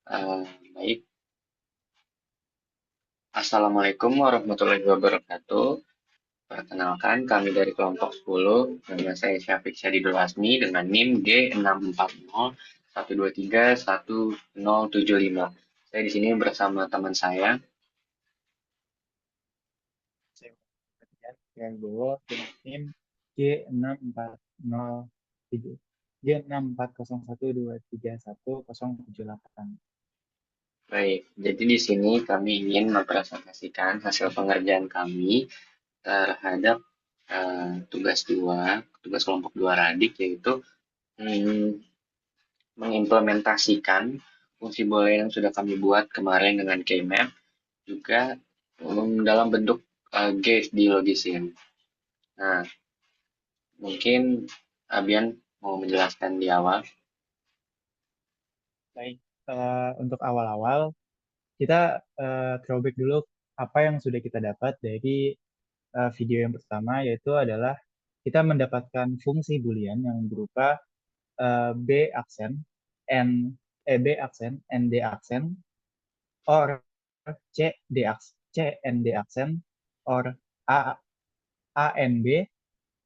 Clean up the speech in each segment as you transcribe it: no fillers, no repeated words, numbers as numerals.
Eh, Baik, Assalamualaikum warahmatullahi wabarakatuh. Perkenalkan, kami dari kelompok 10. Nama saya Syafiq Syadidul Asmi dengan NIM G64012310075. Saya di sini bersama teman saya. Saya Ferdian Wibowo dengan NIM G64037 G64012310078. Baik, jadi di sini kami ingin mempresentasikan hasil pengerjaan kami terhadap tugas kelompok 2 Radik, yaitu hmm, mengimplementasikan fungsi Boolean yang sudah kami buat kemarin dengan Kmap, juga dalam bentuk gate di Logisim. Nah, mungkin Abian mau menjelaskan di awal. Baik, untuk awal-awal kita throwback dulu apa yang sudah kita dapat dari video yang pertama, yaitu adalah kita mendapatkan fungsi boolean yang berupa B aksen, N B aksen, ND aksen, or C N D aksen, or A A N B,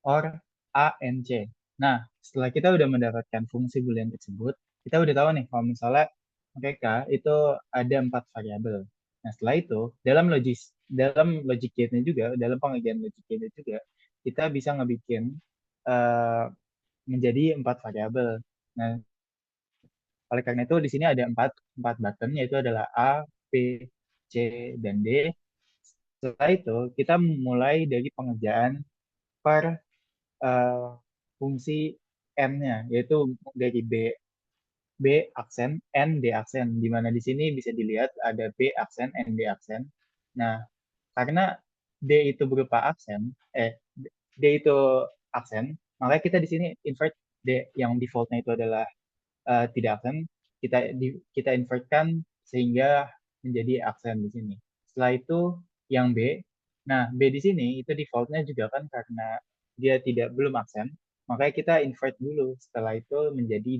or A N C. Nah, setelah kita udah mendapatkan fungsi boolean tersebut, kita udah tahu nih kalau misalnya mereka itu ada 4 variabel. Nah, setelah itu dalam logic gate-nya juga, dalam pengerjaan logic gate-nya juga, kita bisa ngebikin eh, menjadi 4 variabel. Nah, oleh karena itu di sini ada empat button, yaitu adalah A, B, C, dan D. Setelah itu kita mulai dari pengerjaan per eh, fungsi n-nya, yaitu dari B aksen, N, D aksen, di mana di sini bisa dilihat ada B aksen, N, D aksen. Nah, karena D itu berupa aksen, D itu aksen, maka kita di sini invert D yang defaultnya itu adalah tidak aksen, kita invertkan sehingga menjadi aksen di sini. Setelah itu yang B, nah B di sini itu defaultnya juga kan karena dia tidak belum aksen, makanya kita invert dulu. Setelah itu menjadi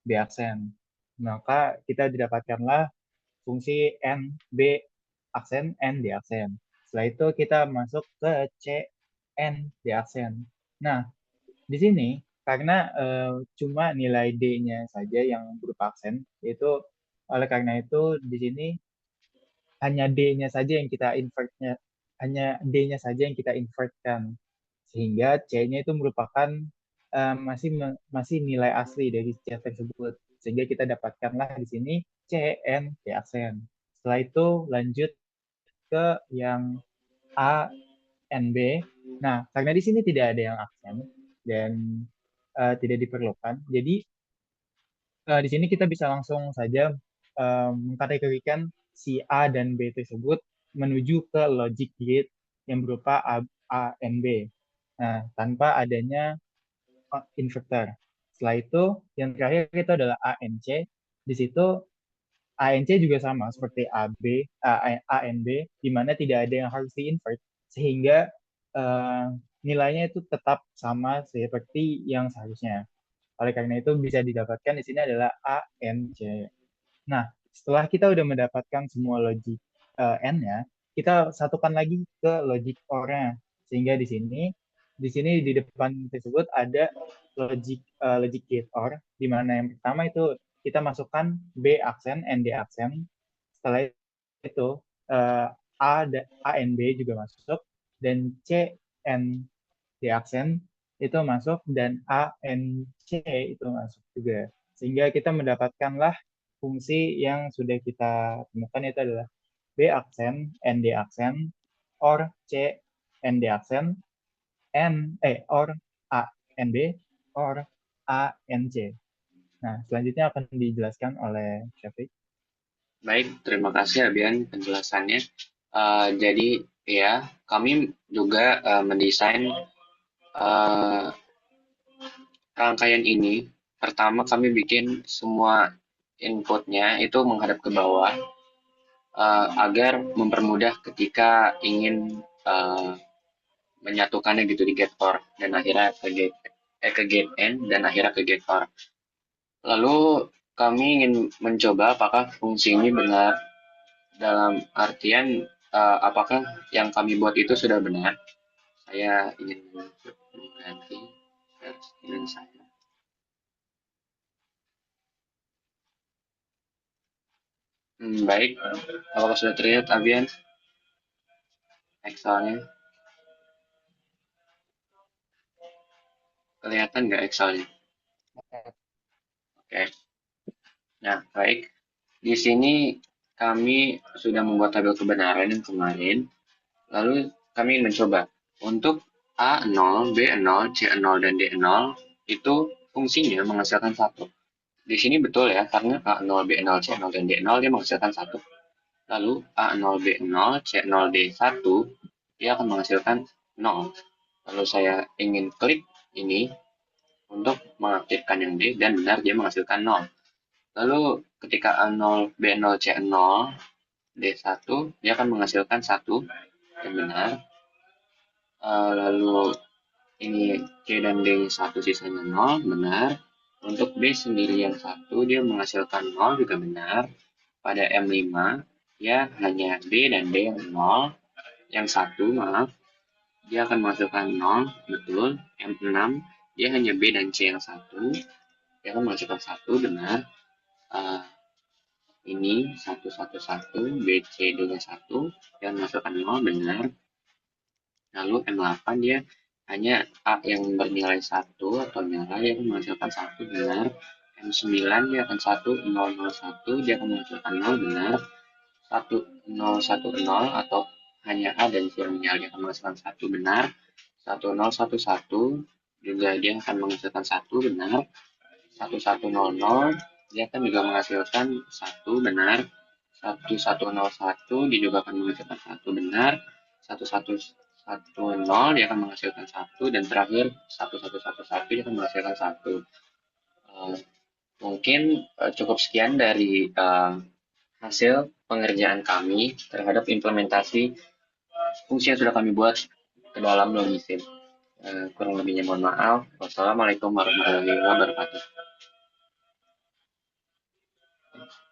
B aksen. Maka kita didapatkanlah fungsi N B aksen N D aksen. Setelah itu kita masuk ke C N D aksen. Nah, di sini karena cuma nilai D-nya saja yang berupa aksen, yaitu oleh karena itu di sini hanya D-nya saja yang kita invertnya, hanya D-nya saja yang kita invertkan, sehingga C-nya itu merupakan masih nilai asli dari C tersebut, sehingga kita dapatkanlah di sini C N D aksen. Setelah itu lanjut ke yang A N B. Nah, karena di sini tidak ada yang aksen dan tidak diperlukan, jadi di sini kita bisa langsung saja mengkategorikan si A dan B tersebut menuju ke logic gate yang berupa A and B. Nah, tanpa adanya inverter. Setelah itu, yang terakhir itu adalah A N C. Di situ A N C juga sama seperti A N B, di mana tidak ada yang harus di-invert, sehingga eh, nilainya itu tetap sama seperti yang seharusnya. Oleh karena itu bisa didapatkan di sini adalah A, N, C. Nah, setelah kita udah mendapatkan semua logic N-nya, kita satukan lagi ke logic OR-nya. Sehingga di sini di depan tersebut ada logic gate OR, di mana yang pertama itu kita masukkan B aksen, N D aksen. Setelah itu eh, A N B juga masuk, dan C N D aksen itu masuk, dan A N C itu masuk juga. Sehingga kita mendapatkanlah fungsi yang sudah kita temukan, itu adalah B aksen, N D aksen, or C N D aksen, or A N B, or A N C. Nah, selanjutnya akan dijelaskan oleh Syafiq. Baik, terima kasih Abian penjelasannya. Jadi ya, kami juga mendesain eh, rangkaian ini. Pertama kami bikin semua inputnya itu menghadap ke bawah agar mempermudah ketika ingin menyatukannya gitu di get for dan akhirnya ke gate N dan akhirnya ke get for. Lalu kami ingin mencoba apakah fungsi ini benar dalam artian apakah yang kami buat itu sudah benar. Saya ingin mengganti screen saya. Baik, apakah sudah terlihat Avian Excelnya? Kelihatan nggak Excelnya? Oke. Nah, baik. Di sini kami sudah membuat tabel kebenaran yang kemarin. Lalu kami mencoba untuk A0, B0, C0, dan D0 itu fungsinya menghasilkan satu. Di sini betul ya, karena A0, B0, C0, dan D0 dia menghasilkan satu. Lalu A0, B0, C0, D1 dia akan menghasilkan 0. Lalu saya ingin klik ini untuk mengaktifkan yang D dan benar dia menghasilkan 0. Lalu ketika A0, B0, C0, D1 dia akan menghasilkan satu yang benar. Lalu ini C dan D satu sisanya 0 benar. Untuk B sendiri yang satu dia menghasilkan 0 juga benar. Pada M5 ya hanya B dan D yang 0. Yang satu maaf dia akan menghasilkan 0 betul. M6 dia hanya B dan C yang satu dia akan menghasilkan satu benar. Uh, ini 111 B C D nya 1 dia menghasilkan 0 benar. Lalu M8 dia hanya A yang bernilai 1 atau nyala yang menghasilkan 1 benar. M9 dia akan 1001 dia akan menghasilkan 0 benar. 1010 atau hanya A dan kurang nyala dia akan menghasilkan 1 benar. 1011 juga dia akan menghasilkan 1 benar. 1100 dia akan juga menghasilkan 1 benar. 1101 dia juga akan menghasilkan 1 benar. 1110 dia akan menghasilkan 1 dan terakhir 1111 dia akan menghasilkan 1. Mungkin cukup sekian dari hasil pengerjaan kami terhadap implementasi fungsi yang sudah kami buat ke dalam Logisim. Kurang lebihnya mohon maaf. Wassalamualaikum warahmatullahi wabarakatuh.